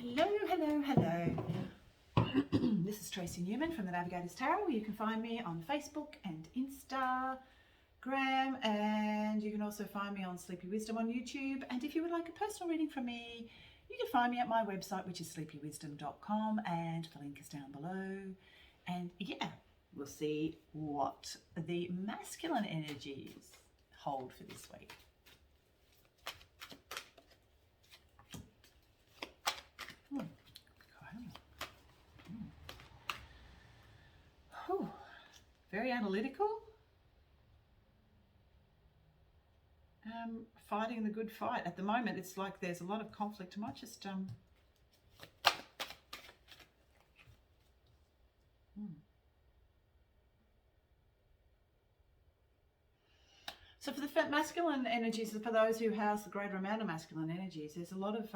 Hello, hello, hello. This is Tracy Newman from the Navigator's Tarot. You can find me on Facebook and Instagram, and you can also find me on Sleepy Wisdom on YouTube. And if you would like a personal reading from me, you can find me at my website, which is sleepywisdom.com, and the link is down below. And yeah, we'll see what the masculine energies hold for this week. Very analytical. Fighting the good fight. At the moment, it's like there's a lot of conflict. I might just So for the masculine energies, for those who house the greater amount of masculine energies, there's a lot of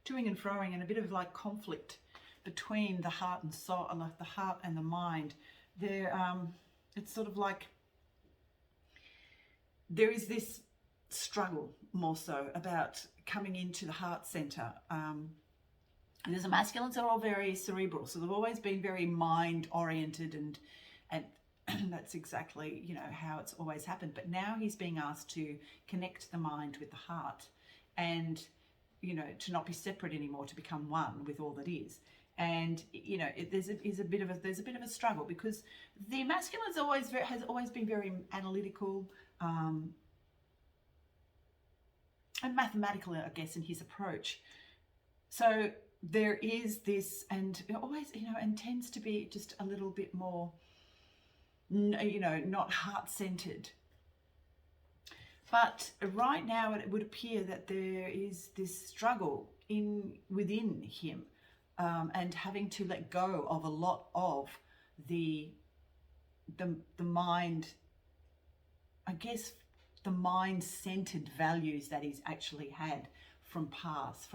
toing and froing and a bit of like conflict between the heart and soul, like the heart and the mind. There, it's sort of like there is this struggle more so about coming into the heart center. There's a masculines that are all very cerebral, so they've always been very mind oriented, and that's exactly, you know, how it's always happened. But now he's being asked to connect the mind with the heart, and you know, to not be separate anymore, to become one with all that is. And you know, there's a bit of a struggle, because the masculine has always been very analytical and mathematical, I guess, in his approach. So there is this, and always, you know, and tends to be just a little bit more, you know, not heart-centered. But right now it would appear that there is this struggle within him, and having to let go of a lot of the mind, I guess, the mind-centered values that he's actually had from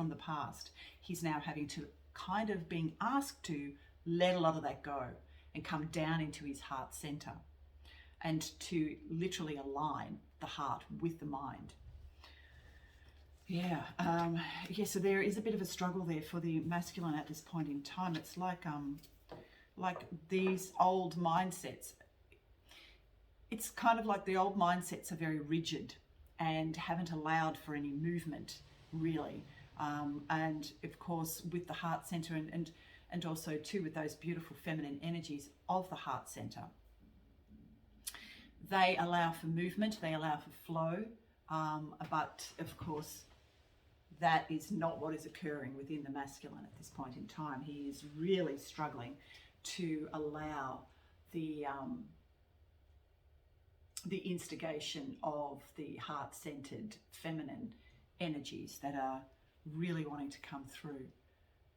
the past. He's now having to kind of being asked to let a lot of that go and come down into his heart center, and to literally align the heart with the mind. Yeah, so there is a bit of a struggle there for the masculine at this point in time. It's like these old mindsets. It's kind of like the old mindsets are very rigid and haven't allowed for any movement, really. And of course, with the heart center, and also too with those beautiful feminine energies of the heart center, they allow for movement, they allow for flow, but of course, that is not what is occurring within the masculine at this point in time. He is really struggling to allow the instigation of the heart-centered feminine energies that are really wanting to come through.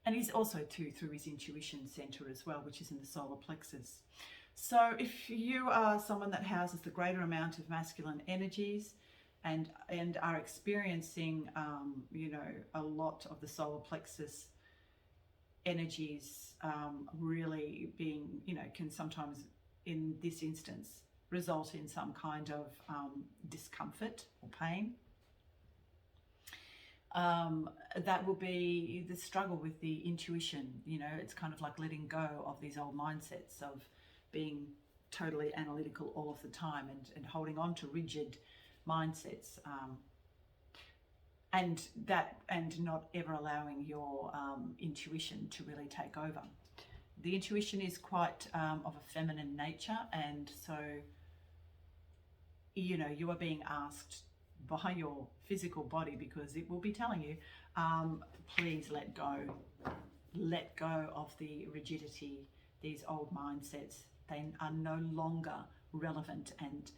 And he's also too through his intuition center as well, which is in the solar plexus. So if you are someone that houses the greater amount of masculine energies and are experiencing, you know, a lot of the solar plexus energies really being, you know, can sometimes, in this instance, result in some kind of discomfort or pain. That will be the struggle with the intuition. You know, it's kind of like letting go of these old mindsets of being totally analytical all of the time, and holding on to rigid mindsets, and not ever allowing your intuition to really take over. The intuition is quite of a feminine nature, and so, you know, you are being asked by your physical body, because it will be telling you, please let go of the rigidity, these old mindsets. They are no longer relevant, and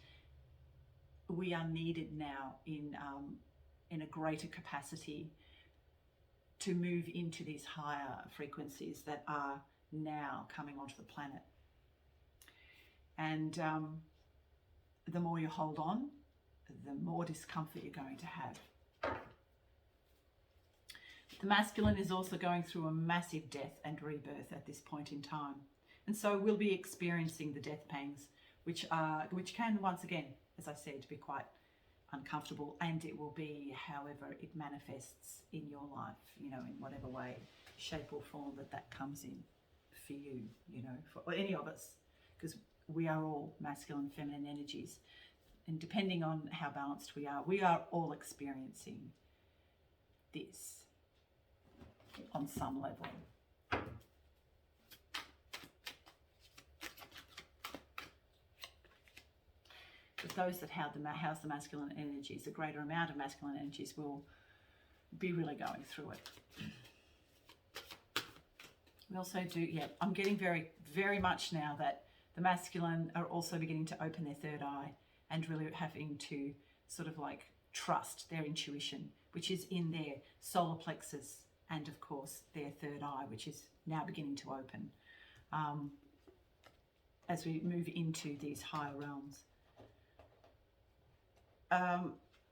we are needed now in a greater capacity to move into these higher frequencies that are now coming onto the planet. And the more you hold on, the more discomfort you're going to have. The masculine is also going through a massive death and rebirth at this point in time. And so we'll be experiencing the death pangs, which can, once again, as I said, be quite uncomfortable, and it will be however it manifests in your life, you know, in whatever way, shape or form that comes in for you, you know, for any of us, because we are all masculine and feminine energies, and depending on how balanced we are all experiencing this on some level. But those that house the masculine energies, a greater amount of masculine energies, will be really going through it. We also do, yeah, I'm getting very, very much now that the masculine are also beginning to open their third eye and really having to sort of like trust their intuition, which is in their solar plexus and of course their third eye, which is now beginning to open as we move into these higher realms.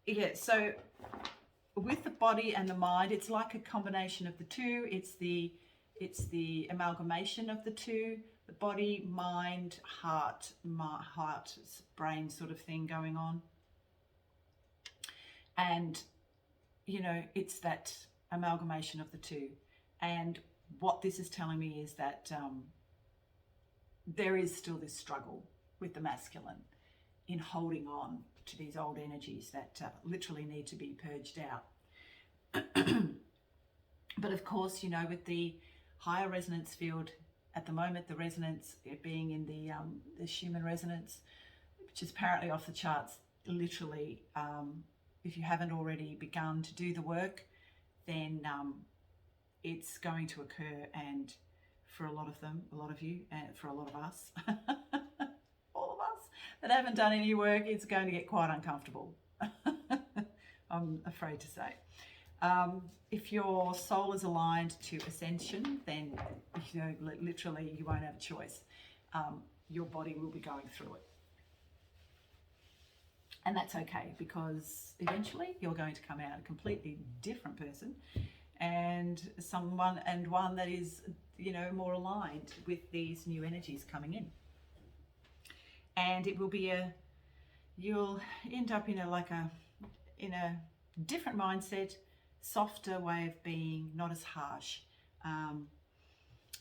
Yeah, so with the body and the mind, it's like a combination of the two. It's the amalgamation of the two, the body, mind, heart, brain sort of thing going on. And, you know, it's that amalgamation of the two. And what this is telling me is that there is still this struggle with the masculine in holding on to these old energies that literally need to be purged out. But of course, you know, with the higher resonance field at the moment, the resonance being in the Schumann resonance, which is apparently off the charts, literally, if you haven't already begun to do the work, then it's going to occur. And for a lot of them, a lot of you, and for a lot of us, all of us that haven't done any work, it's going to get quite uncomfortable. I'm afraid to say. If your soul is aligned to ascension, then, you know, literally you won't have a choice. Your body will be going through it. And that's okay, because eventually you're going to come out a completely different person, and one that is, you know, more aligned with these new energies coming in. And it will be you'll end up in a different mindset, softer way of being, not as harsh.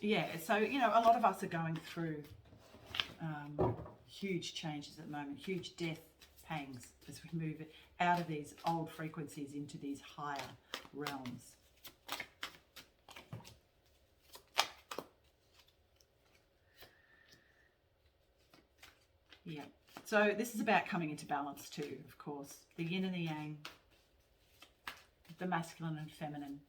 Yeah, so, you know, a lot of us are going through huge changes at the moment, huge death pangs as we move out of these old frequencies into these higher realms. Yeah, so this is about coming into balance too, of course. The yin and the yang, the masculine and feminine.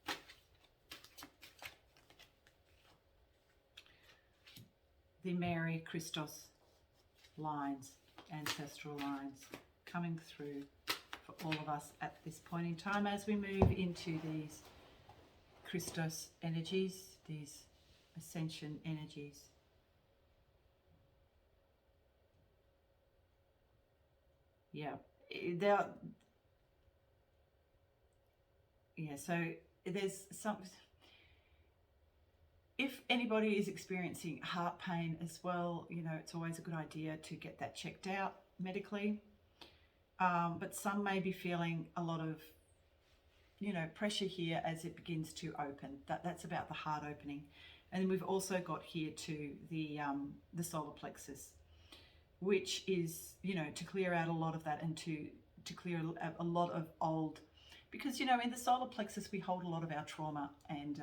The Mary Christos lines, ancestral lines, coming through for all of us at this point in time as we move into these Christos energies, these ascension energies. Yeah, so there's some, if anybody is experiencing heart pain as well, you know, it's always a good idea to get that checked out medically. But some may be feeling a lot of, you know, pressure here as it begins to open. That's about the heart opening. And then we've also got here to the solar plexus, which is, you know, to clear out a lot of that and to clear a lot of old, because, you know, in the solar plexus we hold a lot of our trauma and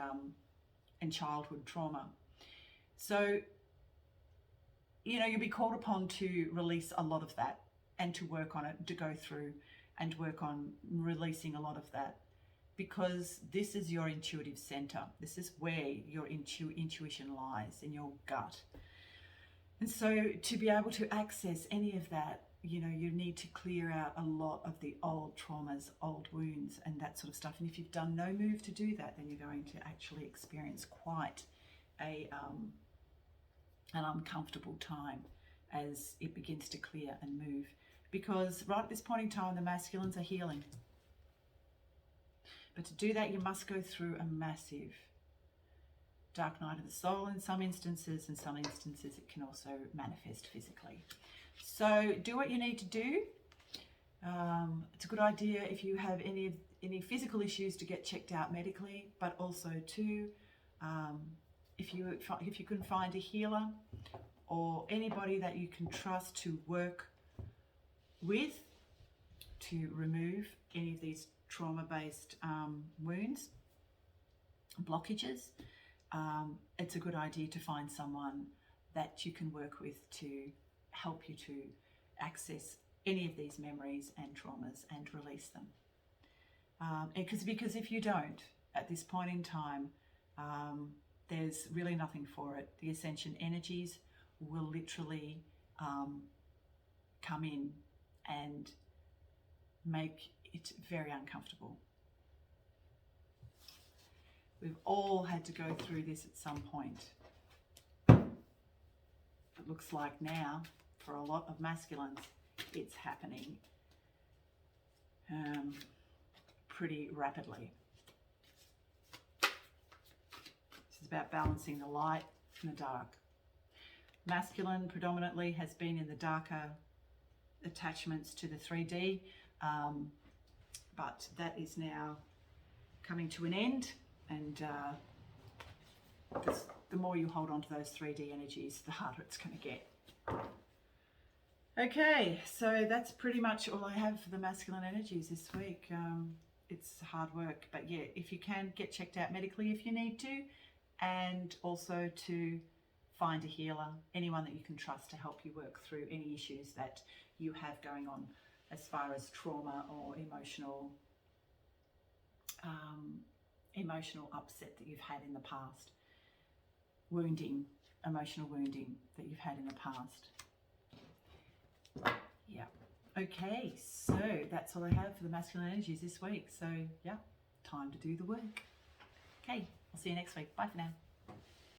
childhood trauma. So, you know, you'll be called upon to release a lot of that and to work on it, to go through and work on releasing a lot of that, because this is your intuitive center. This is where your intuition lies, in your gut. And so to be able to access any of that, you know, you need to clear out a lot of the old traumas, old wounds and that sort of stuff. And if you've done no move to do that, then you're going to actually experience quite an uncomfortable time as it begins to clear and move. Because right at this point in time, the masculines are healing. But to do that, you must go through a massive dark night of the soul in some instances. In some instances, it can also manifest physically. So do what you need to do. It's a good idea if you have any physical issues to get checked out medically, but also too, if you can find a healer or anybody that you can trust to work with to remove any of these trauma-based wounds, blockages, it's a good idea to find someone that you can work with to help you to access any of these memories and traumas and release them. Because if you don't, at this point in time, there's really nothing for it. The ascension energies will literally come in and make it very uncomfortable. We've all had to go through this at some point. It looks like now, for a lot of masculines, it's happening pretty rapidly. This is about balancing the light and the dark. Masculine predominantly has been in the darker attachments to the 3D, but that is now coming to an end, and the more you hold on to those 3D energies, the harder it's going to get. Okay, so that's pretty much all I have for the masculine energies this week. It's hard work, but yeah, if you can, get checked out medically if you need to, and also to find a healer, anyone that you can trust to help you work through any issues that you have going on as far as trauma or emotional upset that you've had in the past, emotional wounding that you've had in the past. Yeah. Okay, so that's all I have for the masculine energies this week. So yeah, time to do the work. Okay, I'll see you next week. Bye for now.